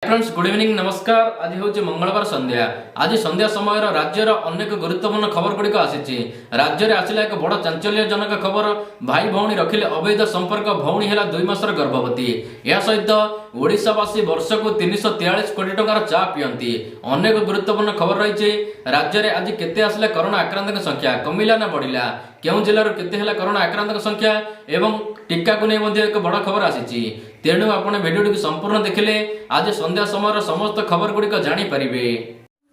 Friends good evening नमस्कार। आज हूँ मंगलवार संध्या। आज संध्या समय राज्यर अनेक गुरुत्वपूर्ण खबर गुड़िक आसी। राज्य में आसला एक बड़ चांचल्यजनक खबर। भाई भौणी रखिले अवैध संपर्क, भौणी है 2 मासर गर्भवती। यह सहित ओडिशावासी वर्ष को 343 कोटी टंकार चा पियंती। अनेक गुरुत्वपूर्ण खबर रही। राज्य में आज केते आसला कोरोना आक्रांत संख्या, कमिला ना बढ़िला, क्यों जिलार केते हला कोरोना आक्रांत संख्या एवं टीका को नहीं एक बड़ खबर आसी। तेणु आपण भिडियो संपूर्ण देखिले आज संध्या समय समस्त खबर गुड़िक जानीपर।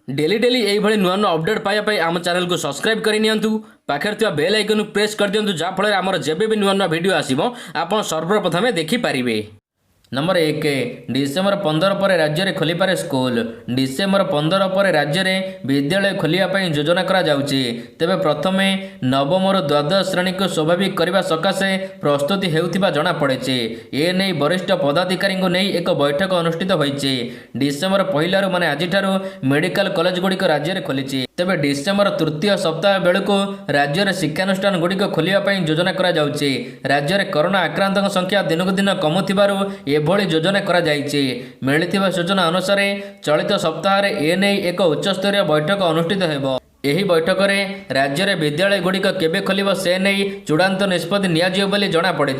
डेली डेली यही नुआ नुआ अपडेट पाइबा आम चैनल को सब्सक्राइब करनी पाखे बेल आइकन प्रेस कर दिंतु, जहाँफल आमर जब भी नुआ नुआ वीडियो आसो आप सर्वप्रथमे देखिपारे। नंबर 1 डिसेम्बर 15 पर राज्य में खोलिपारे स्कूल। डिसेम्बर 15 पर राज्य में विद्यालय खोलिया योजना करा जाउची। तेबे प्रथमे नवम और द्वादश श्रेणी को स्वाभाविक करने सकाशे प्रस्तुति हेउथिबा जणा पड़े। ए नै वरिष्ठ पदाधिकारी को नहीं एक बैठक अनुष्ठित होईची। डिसेम्बर 1 माने आज मेडिकल कॉलेज गुड़िक राज्य में खोली। तेबे डिसेम्बर तृतीय सप्ताह बेलू राज्य में शिक्षानुष्ठान गुड़िक खोलिया योजना करा जाउची। राज्य में कोरोना आक्रांत संख्या दिनक दिन कमुथिबारु एभली योजना करा जायछि। मिलिथिबा सूचना अनुसार चलित सप्ताह एने एक उच्चस्तरीय बैठक अनुष्ठित हेबो। एही बैठक में राज्य में विद्यालय गुड़िक केबे खोलिबो से नहीं चूड़ांत निष्पत्ति नियाजियो बोली जणा पड़े।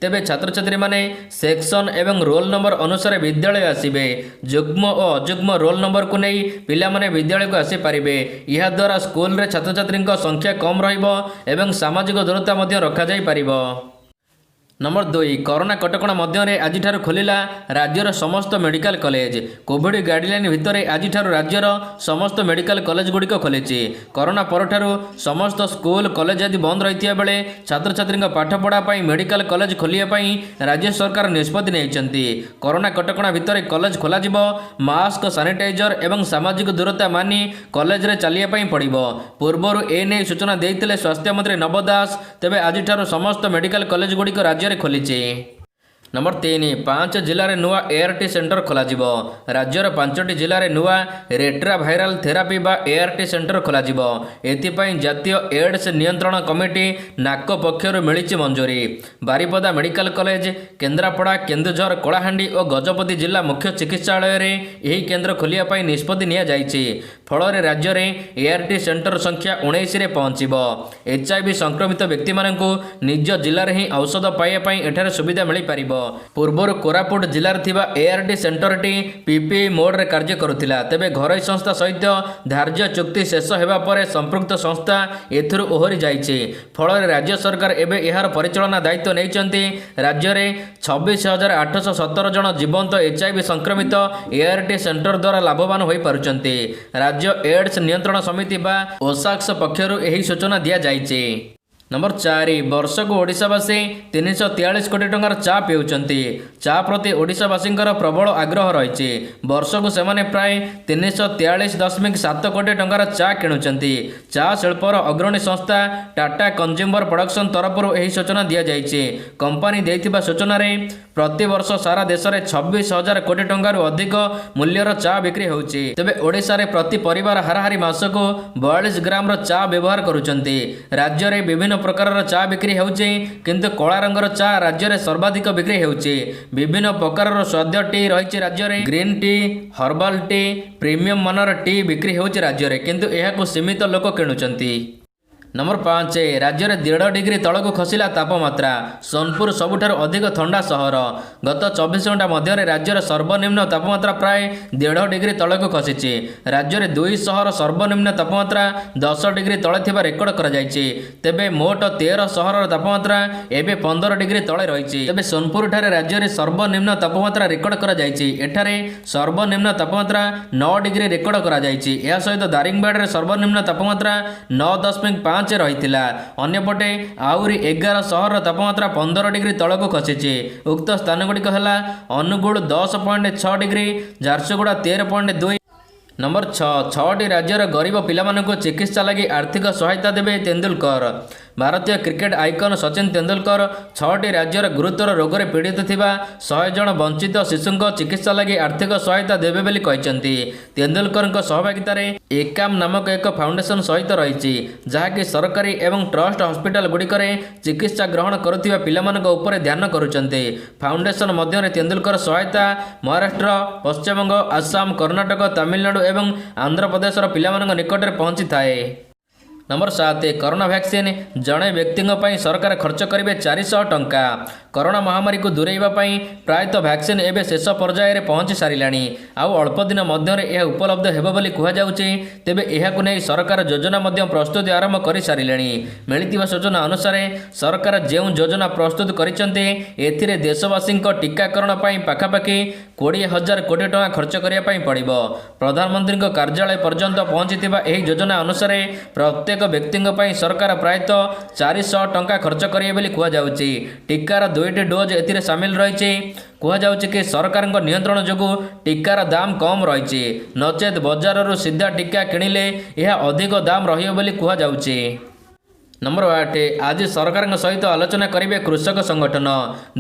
तेबे छात्र छात्री माने सेक्शन एवं रोल नंबर अनुसार विद्यालय आसिबे। जुग्म और अजुग्म रोल नंबर को नहीं पिला माने विद्यालय को आसी पारिबे। यह द्वारा स्कूल रे छात्र छात्री संख्या कम रहिबो एवं सामाजिक दूरता मध्य रखा जाई पारिबो। नंबर 2 कोरोना कटकणा मध्य आज खोलिला राज्यर समस्त मेडिकल कॉलेज। कोविड गाइडलाइन भितर आज राज्यर समस्त मेडिकल कॉलेज गुड़िक खोली। कोरोना परठारु समस्त स्कूल कॉलेज आदि बंद रही बेले छात्र छात्री पाठपढ़ा मेडिकल कॉलेज खोलियापाई राज्य सरकार निष्पत्ति नहीं। कोरोना कटकणा भितर कॉलेज खोल मास्क सानिटाइजर एवं सामाजिक दूरता मानि कॉलेज रे चलिया पड़िबो। पूर्वर एने सूचना देते स्वास्थ्य मंत्री नव दास। तेबे आज समस्त मेडिकल कॉलेज गुड़िक राज्य खोली। नंबर 3 5 जिले में नुआ एआरटी सेंटर खोल। राज्यर 5टी जिले में नुआ रेट्रा भाइराल थेरापी बा एआरटी सेंटर खोल। एथिपाई जातीय एड्स नियंत्रण कमिटी नाक पक्षर मिली मंजूरी। बारिपदा मेडिकल कॉलेज, केन्द्रापड़ा, केन्दुझर, कलाहांडी और गजपति जिला मुख्य चिकित्सालय रे यही केन्द्र खोलिया निष्पत्ति निया जायछि। फल राज्य में एआरटी सेंटर संख्या 19 रे पहुंचीबो। एचआईवी संक्रमित व्यक्ति मानकु निज जिले में ही औषध पाइबा एठारे सुविधा मिल पारिबो। पूर्वर कोरापुट जिलार थिबा एआरटी सेंटरटी पीपीई मोड रे कार्य करुथिला। तेबे घरोई संस्था सहित धार्य चुक्ति शेष हेबा परे संपृक्त संस्था एथुरु ओहरी जाइछि। फल राज्य सरकार एबे एहार परिचालना दायित्व नैचंती। राज्य में 26,817 जन जीवंत एचआईवी संक्रमित एआरटी सेंटर द्वारा लाभवान होई पारुचंती। राज्य एड्स नियंत्रण समिति बा ओसाक्स पक्षरु एही सूचना दिया जाइछि। नंबर 4 वर्ष को ओडिशावासी 343 कोटी टंकार चा पिउचंती। चा प्रति ओडिशावासींकर प्रबल आग्रह रही। वर्ष को सेमाने प्राय 343.7 कोटी टंकार चा किणुचंती। चा शिल्पर अग्रणी संस्था टाटा कंज्यूमर प्रोडक्शन तरफ यही सूचना दि जाइए। कंपनी देथिबा सूचना रे प्रति वर्ष सारा देश में 26,000 कोटी टंकार अधिक मूल्यर चा बिक्री होउची। तेबे ओडिशा रे प्रति परिवार हाराहारी मासको 42 ग्राम चा व्यवहार करुचंती। राज्य में विभिन्न प्रकार चा बिक्री होउची, किंतु कला रंगर चा राज्य में सर्वाधिक बिक्री होउची। विभिन्न प्रकार स्वाद टी रही राज्य में। Green tea, herbal tea, premium मानर टी बिक्री होउची राज्य में, किंतु यह सीमित लोक किणुचंती। नंबर 5 राज्य में 1.5 डिग्री तलक खसला तापमात्रा। सोनपुर सबुठार अधिक ठंडा सहर। गत 24 घंटा मध्य राज्यर सर्वनिम्न तापमात्रा प्राय 1.5 डिग्री तलक खसी। राज्य में 2 सहर सर्वनिम्न तापमात्रा 10 डिग्री तले थिबा रेकर्ड करा जायछि। तेबे मोट 13 सहर तापमात्रा एबे 15 डिग्री तले रही। तेबे सोनपुर ठारे राज्य में सर्वनिम्न तापमात्रा रेकर्ड करा जायछि। एठारे सर्वनिम्न तापमात्रा 9 डिग्री रेकर्ड करा जायछि। या सहित दारिंगबाड़ रे सर्वनिम्न तापमात्रा 9.5 रही। अन्यपटे आउरी 11 सहर तापमात्रा 15 डिग्री तलक खसी। उक्त स्थान गुड़िक है अनुगुल 10.6 डिग्री, झारसुगुड़ा 13.2। नंबर 6 6टी राज्यर गरीब पिलामानंको चिकित्सा लगी आर्थिक सहायता देवे तेंदुलकर। ଭାରତୀୟ କ୍ରିକେଟ ଆଇକନ ସଚିନ ତେନ୍ଦୁଲକର 6ଟି ରାଜ୍ୟର ଗୁରୁତର ରୋଗରେ ପୀଡ଼ିତ ଥିବା 100 ଜଣ ବଞ୍ଚିତ ଶିଶୁଙ୍କ ଚିକିତ୍ସା ଲାଗି ଆର୍ଥିକ ସହାୟତା ଦେବେ ବୋଲି କହିଛନ୍ତି। ତେନ୍ଦୁଲକରଙ୍କ ସହଭାଗିତାରେ ଏକାମ ନାମକ ଏକ ଫାଉଣ୍ଡେସନ ସହିତ ରହିଛି, ଯାହାକି ସରକାରୀ ଏବଂ ଟ୍ରଷ୍ଟ ହସ୍ପିଟାଲ ଗୁଡ଼ିକରେ ଚିକିତ୍ସା ଗ୍ରହଣ କରୁଥିବା ପିଲାମାନଙ୍କ ଉପରେ ଧ୍ୟାନ କରୁଛନ୍ତି। ଫାଉଣ୍ଡେସନ ମଧ୍ୟରେ ତେନ୍ଦୁଲକର ସହାୟତା ମହାରାଷ୍ଟ୍ର, ପଶ୍ଚିମବଙ୍ଗ, ଆସାମ, କର୍ଣ୍ଣାଟକ, ତାମିଲନାଡୁ ଏବଂ ଆନ୍ଧ୍ରପ୍ରଦେଶର ପିଲାମାନଙ୍କ ନିକଟରେ ପହଞ୍ଚିଥାଏ। ନମ୍ବର 7 କରୋନା ଭ୍ୟାକ୍ସିନ୍ ଜଣେ ବ୍ୟକ୍ତିଙ୍କ ପାଇଁ ସରକାର ଖର୍ଚ୍ଚ କରିବେ 400 ଟଙ୍କା। କରୋନା ମହାମାରୀକୁ ଦୂରେଇବା ପାଇଁ ପ୍ରାୟତଃ ଭ୍ୟାକ୍ସିନ୍ ଏବେ ଶେଷ ପର୍ଯ୍ୟାୟରେ ପହଞ୍ଚି ସାରିଲାଣି। ଆଉ ଅଳ୍ପ ଦିନ ମଧ୍ୟରେ ଏହା ଉପଲବ୍ଧ ହେବ ବୋଲି କୁହାଯାଉଛି। ତେବେ ଏହାକୁ ନେଇ ସରକାର ଯୋଜନା ମଧ୍ୟ ପ୍ରସ୍ତୁତି ଆରମ୍ଭ କରିସାରିଲେଣି। ମିଳିଥିବା ସୂଚନା ଅନୁସାରେ ସରକାର ଯେଉଁ ଯୋଜନା ପ୍ରସ୍ତୁତ କରିଛନ୍ତି, ଏଥିରେ ଦେଶବାସୀଙ୍କ ଟିକାକରଣ ପାଇଁ ପାଖାପାଖି 20,000 କୋଟି ଟଙ୍କା ଖର୍ଚ୍ଚ କରିବା ପାଇଁ ପଡ଼ିବ। ପ୍ରଧାନମନ୍ତ୍ରୀଙ୍କ କାର୍ଯ୍ୟାଳୟ ପର୍ଯ୍ୟନ୍ତ ପହଞ୍ଚିଥିବା ଏହି ଯୋଜନା ଅନୁସାରେ ପ୍ରତ୍ୟେକ ବ୍ୟକ୍ତିଙ୍କ ପାଇଁ ସରକାର ପ୍ରାୟତଃ 400 ଟଙ୍କା ଖର୍ଚ୍ଚ କରିବେ ବୋଲି କୁହାଯାଉଛି। ଟିକାର 2ଟି ଡୋଜ୍ ଏଥିରେ ସାମିଲ ରହିଛି। କୁହାଯାଉଛି କି ସରକାରଙ୍କ ନିୟନ୍ତ୍ରଣ ଯୋଗୁଁ ଟିକାର ଦାମ କମ୍ ରହିଛି, ନଚେତ୍ ବଜାରରୁ ସିଧା ଟିକା କିଣିଲେ ଏହା ଅଧିକ ଦାମ ରହିବ ବୋଲି କୁହାଯାଉଛି। ନମ୍ବର 8 ଆଜି ସରକାରଙ୍କ ସହିତ ଆଲୋଚନା କରିବେ କୃଷକ ସଂଗଠନ।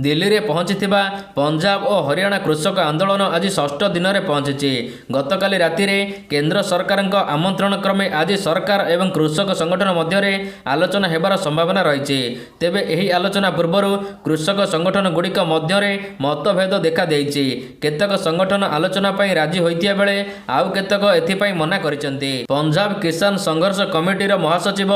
ଦିଲ୍ଲୀରେ ପହଞ୍ଚିଥିବା ପଞ୍ଜାବ ଓ ହରିୟାଣା କୃଷକ ଆନ୍ଦୋଳନ ଆଜି 6ଠ ଦିନରେ ପହଞ୍ଚିଛି। ଗତକାଲି ରାତିରେ କେନ୍ଦ୍ର ସରକାରଙ୍କ ଆମନ୍ତ୍ରଣ କ୍ରମେ ଆଜି ସରକାର ଏବଂ କୃଷକ ସଂଗଠନ ମଧ୍ୟରେ ଆଲୋଚନା ହେବାର ସମ୍ଭାବନା ରହିଛି। ତେବେ ଏହି ଆଲୋଚନା ପୂର୍ବରୁ କୃଷକ ସଂଗଠନ ଗୁଡ଼ିକ ମଧ୍ୟରେ ମତଭେଦ ଦେଖାଦେଇଛି। କେତେକ ସଂଗଠନ ଆଲୋଚନା ପାଇଁ ରାଜି ହୋଇଥିବା ବେଳେ ଆଉ କେତେକ ଏଥିପାଇଁ ମନା କରିଛନ୍ତି। ପଞ୍ଜାବ କିଷାନ ସଂଘର୍ଷ କମିଟିର ମହାସଚିବ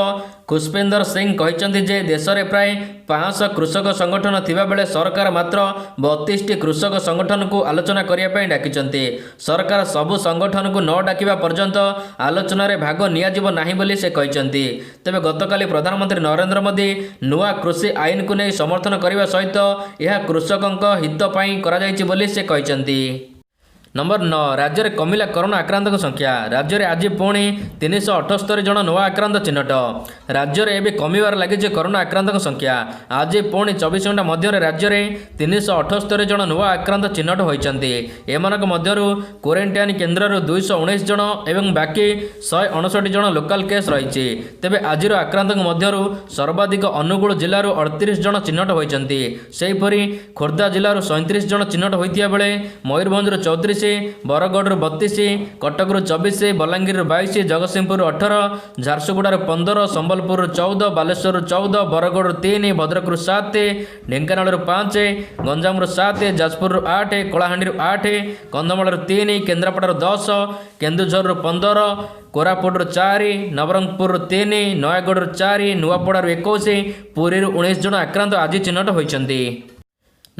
ଖୁସ୍ପିନ୍ଦର ସିଂ କହିଛନ୍ତି ଯେ ଦେଶରେ ପ୍ରାୟ 500 କୃଷକ ସଂଗଠନ ଥିବାବେଳେ ସରକାର ମାତ୍ର 32ଟି କୃଷକ ସଂଗଠନକୁ ଆଲୋଚନା କରିବା ପାଇଁ ଡାକିଛନ୍ତି। ସରକାର ସବୁ ସଂଗଠନକୁ ନ ଡାକିବା ପର୍ଯ୍ୟନ୍ତ ଆଲୋଚନାରେ ଭାଗ ନିଆଯିବ ନାହିଁ ବୋଲି ସେ କହିଛନ୍ତି। ତେବେ ଗତକାଲି ପ୍ରଧାନମନ୍ତ୍ରୀ ନରେନ୍ଦ୍ର ମୋଦି ନୂଆ କୃଷି ଆଇନକୁ ନେଇ ସମର୍ଥନ କରିବା ସହିତ ଏହା କୃଷକଙ୍କ ହିତ ପାଇଁ କରାଯାଇଛି ବୋଲି ସେ କହିଛନ୍ତି। ନମ୍ବର 9 ରାଜ୍ୟରେ କମିଲା କରୋନା ଆକ୍ରାନ୍ତଙ୍କ ସଂଖ୍ୟା। ରାଜ୍ୟରେ ଆଜି ପୁଣି 378 ଜଣ ନୂଆ ଆକ୍ରାନ୍ତ ଚିହ୍ନଟ। ରାଜ୍ୟରେ ଏବେ କମିବାରେ ଲାଗିଛି କରୋନା ଆକ୍ରାନ୍ତଙ୍କ ସଂଖ୍ୟା। ଆଜି ପୁଣି 24 ଘଣ୍ଟା ମଧ୍ୟରେ ରାଜ୍ୟରେ 378 ଜଣ ନୂଆ ଆକ୍ରାନ୍ତ ଚିହ୍ନଟ ହୋଇଛନ୍ତି। ଏମାନଙ୍କ ମଧ୍ୟରୁ କ୍ୱାରେଣ୍ଟାଇନ୍ କେନ୍ଦ୍ରରୁ 219 ଜଣ ଏବଂ ବାକି 159 ଜଣ ଲୋକାଲ କେସ୍ ରହିଛି। ତେବେ ଆଜିର ଆକ୍ରାନ୍ତଙ୍କ ମଧ୍ୟରୁ ସର୍ବାଧିକ ଅନୁଗୁଳ ଜିଲ୍ଲାରୁ 38 ଜଣ ଚିହ୍ନଟ ହୋଇଛନ୍ତି। ସେହିପରି ଖୋର୍ଦ୍ଧା ଜିଲ୍ଲାରୁ 37 ଜଣ ଚିହ୍ନଟ ହୋଇଥିବା ବେଳେ ମୟୂରଭଞ୍ଜରୁ 34, ବରଗଡ଼ରୁ 32, କଟକରୁ 24, ବଲାଙ୍ଗୀରରୁ 22, ଜଗତସିଂହପୁରରୁ 18, ଝାରସୁଗୁଡ଼ାରୁ 15, ସମ୍ବଲପୁରରୁ 14, ବାଲେଶ୍ୱରରୁ 14, ବରଗଡ଼ରୁ 3, ଭଦ୍ରକରୁ 7, ଢେଙ୍କାନାଳରୁ 5, ଗଞ୍ଜାମରୁ 7, ଯାଜପୁରରୁ 8, କଳାହାଣ୍ଡିରୁ 8, କନ୍ଧମାଳରୁ 3, କେନ୍ଦ୍ରାପଡ଼ାରୁ 10, କେନ୍ଦୁଝରରୁ 15, କୋରାପୁଟରୁ 4, ନବରଙ୍ଗପୁରରୁ 3, ନୟାଗଡ଼ରୁ 4, ନୂଆପଡ଼ାରୁ 21, ପୁରୀରୁ 19 ଜଣ ଆକ୍ରାନ୍ତ ଆଜି ଚିହ୍ନଟ ହୋଇଛନ୍ତି।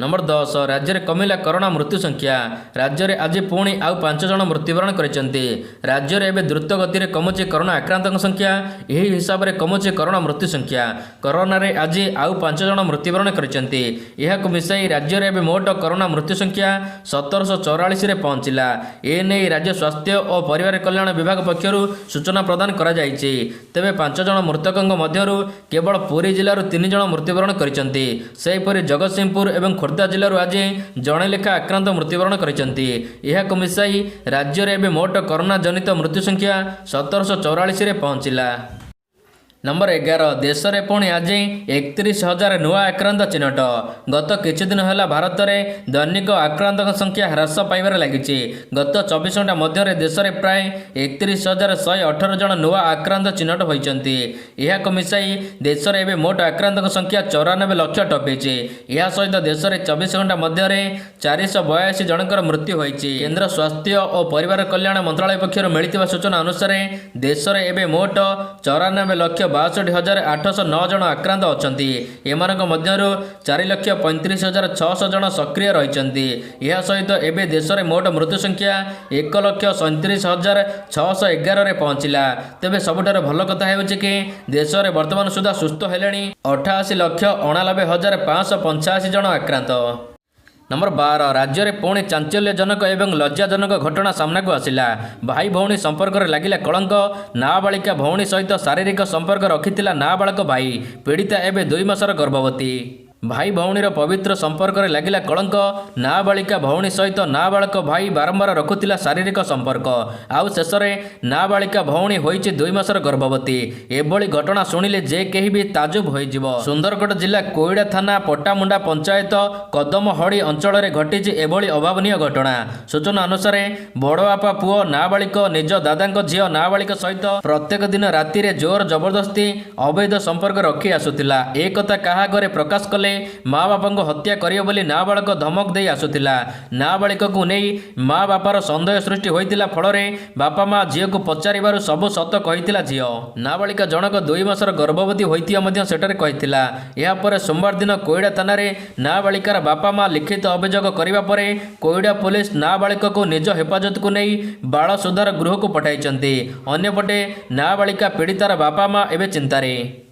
ନମ୍ବର 10 ରାଜ୍ୟରେ କମିଲା କରୋନା ମୃତ୍ୟୁ ସଂଖ୍ୟା। ରାଜ୍ୟରେ ଆଜି ପୁଣି ଆଉ 5 ଜଣ ମୃତ୍ୟୁବରଣ କରିଛନ୍ତି। ରାଜ୍ୟରେ ଏବେ ଦ୍ରୁତ ଗତିରେ କମୁଛି କରୋନା ଆକ୍ରାନ୍ତଙ୍କ ସଂଖ୍ୟା। ଏହି ହିସାବରେ କମୁଛି କରୋନା ମୃତ୍ୟୁ ସଂଖ୍ୟା। କରୋନାରେ ଆଜି ଆଉ 5 ଜଣ ମୃତ୍ୟୁବରଣ କରିଛନ୍ତି। ଏହାକୁ ମିଶାଇ ରାଜ୍ୟରେ ଏବେ ମୋଟ କରୋନା ମୃତ୍ୟୁ ସଂଖ୍ୟା 1744ରେ ପହଞ୍ଚିଲା। ଏନେଇ ରାଜ୍ୟ ସ୍ୱାସ୍ଥ୍ୟ ଓ ପରିବାର କଲ୍ୟାଣ ବିଭାଗ ପକ୍ଷରୁ ସୂଚନା ପ୍ରଦାନ କରାଯାଇଛି। ତେବେ 5 ଜଣ ମୃତକଙ୍କ ମଧ୍ୟରୁ କେବଳ ପୁରୀ ଜିଲ୍ଲାରୁ 3 ଜଣ ମୃତ୍ୟୁବରଣ କରିଛନ୍ତି। ସେହିପରି ଜଗତସିଂହପୁର ଏବଂ ଖୋର୍ଦ୍ଧା ଜିଲ୍ଲାରୁ ଆଜି ଜଣେ ଲେଖା ଆକ୍ରାନ୍ତ ମୃତ୍ୟୁବରଣ କରିଛନ୍ତି। ଏହାକୁ ମିଶାଇ ରାଜ୍ୟରେ ଏବେ ମୋଟ କରୋନା ଜନିତ ମୃତ୍ୟୁ ସଂଖ୍ୟା 1744ରେ ପହଞ୍ଚିଲା। ନମ୍ବର 11 ଦେଶରେ ପୁଣି ଆଜି 31,000 ନୂଆ ଆକ୍ରାନ୍ତ ଚିହ୍ନଟ। ଗତ କିଛିଦିନ ହେଲା ଭାରତରେ ଦୈନିକ ଆକ୍ରାନ୍ତଙ୍କ ସଂଖ୍ୟା ହ୍ରାସ ପାଇବାରେ ଲାଗିଛି। ଗତ 24 ଘଣ୍ଟା ମଧ୍ୟରେ ଦେଶରେ ପ୍ରାୟ 31,118 ଜଣ ନୂଆ ଆକ୍ରାନ୍ତ ଚିହ୍ନଟ ହୋଇଛନ୍ତି। ଏହାକୁ ମିଶାଇ ଦେଶରେ ଏବେ ମୋଟ ଆକ୍ରାନ୍ତଙ୍କ ସଂଖ୍ୟା 94 ଲକ୍ଷ ଟପିଛି। ଏହା ସହିତ ଦେଶରେ 24 ଘଣ୍ଟା ମଧ୍ୟରେ 482 ଜଣଙ୍କର ମୃତ୍ୟୁ ହୋଇଛି। କେନ୍ଦ୍ର ସ୍ୱାସ୍ଥ୍ୟ ଓ ପରିବାର କଲ୍ୟାଣ ମନ୍ତ୍ରାଳୟ ପକ୍ଷରୁ ମିଳିଥିବା ସୂଚନା ଅନୁସାରେ ଦେଶରେ ଏବେ ମୋଟ 94,62,809 ଜଣ ଆକ୍ରାନ୍ତ ଅଛନ୍ତି। ଏମାନଙ୍କ ମଧ୍ୟରୁ 4,35,600 ଜଣ ସକ୍ରିୟ ରହିଛନ୍ତି। ଏହା ସହିତ ଏବେ ଦେଶରେ ମୋଟ ମୃତ୍ୟୁ ସଂଖ୍ୟା 1,37,611ରେ ପହଞ୍ଚିଲା। ତେବେ ସବୁଠାରୁ ଭଲ କଥା ହେଉଛି କି ଦେଶରେ ବର୍ତ୍ତମାନ ସୁଦ୍ଧା ସୁସ୍ଥ ହେଲେଣି 88,89,585 ଜଣ ଆକ୍ରାନ୍ତ। ନମ୍ବର 12 ରାଜ୍ୟରେ ପୁଣି ଚାଞ୍ଚଲ୍ୟଜନକ ଏବଂ ଲଜ୍ଜାଜନକ ଘଟଣା ସାମ୍ନାକୁ ଆସିଲା। ଭାଇ ଭଉଣୀ ସମ୍ପର୍କରେ ଲାଗିଲା କଳଙ୍କ। ନାବାଳିକା ଭଉଣୀ ସହିତ ଶାରୀରିକ ସମ୍ପର୍କ ରଖିଥିଲା ନାବାଳକ ଭାଇ। ପୀଡ଼ିତା ଏବେ 2 ମାସର ଗର୍ଭବତୀ। भाई भौणीर पवित्र संपर्क लगिला कलंक। नाबालिका भौणी सहित नाबालक भाई बारंबार रखुला शारीरिक संपर्क। आउ शेष में नाबालिका भौणी होइछि 2 मासर गर्भवती। एभली घटना शुणिले जे केही भी ताजुब होइजिव। सुंदरगढ़ जिला कोईडा थाना पट्टामुंडा पंचायत कदमहड़ी अंचल में घटी एभली अभावनीय घटना। सूचना अनुसार बड़ बापा पुओ नाबालिक निज दादा झील नाबालिक सहित प्रत्येक दिन राति रे जोर जबरदस्ती अवैध संपर्क रखी आसुतिला। एक कथा कहा घरे प्रकाश कले माँ बापा को हत्या करियो बोली नाबालक धमक दे आसुतिला। नाबालिक को नहीं माँ बापार संदेह सृष्टि होइतिला। फलरे बापा माँ झील को पचारिबारु सब सत कहितिला। झील नाबालिका जनक 2 मासर गर्भवती होइतिया मध्य सेठारे कहितिला। या परे सोमवार दिन कोईडा थाना रे नाबालिकार बापा माँ लिखित अभियोग करिबा परे कोईडा पुलिस नाबालिक को निज हेफाजत को नहीं बाल सुधार गृह को पठाइछन्ती। अन्यपटे नाबालिका पीड़ितार बापा माँ एवं चिंतारे।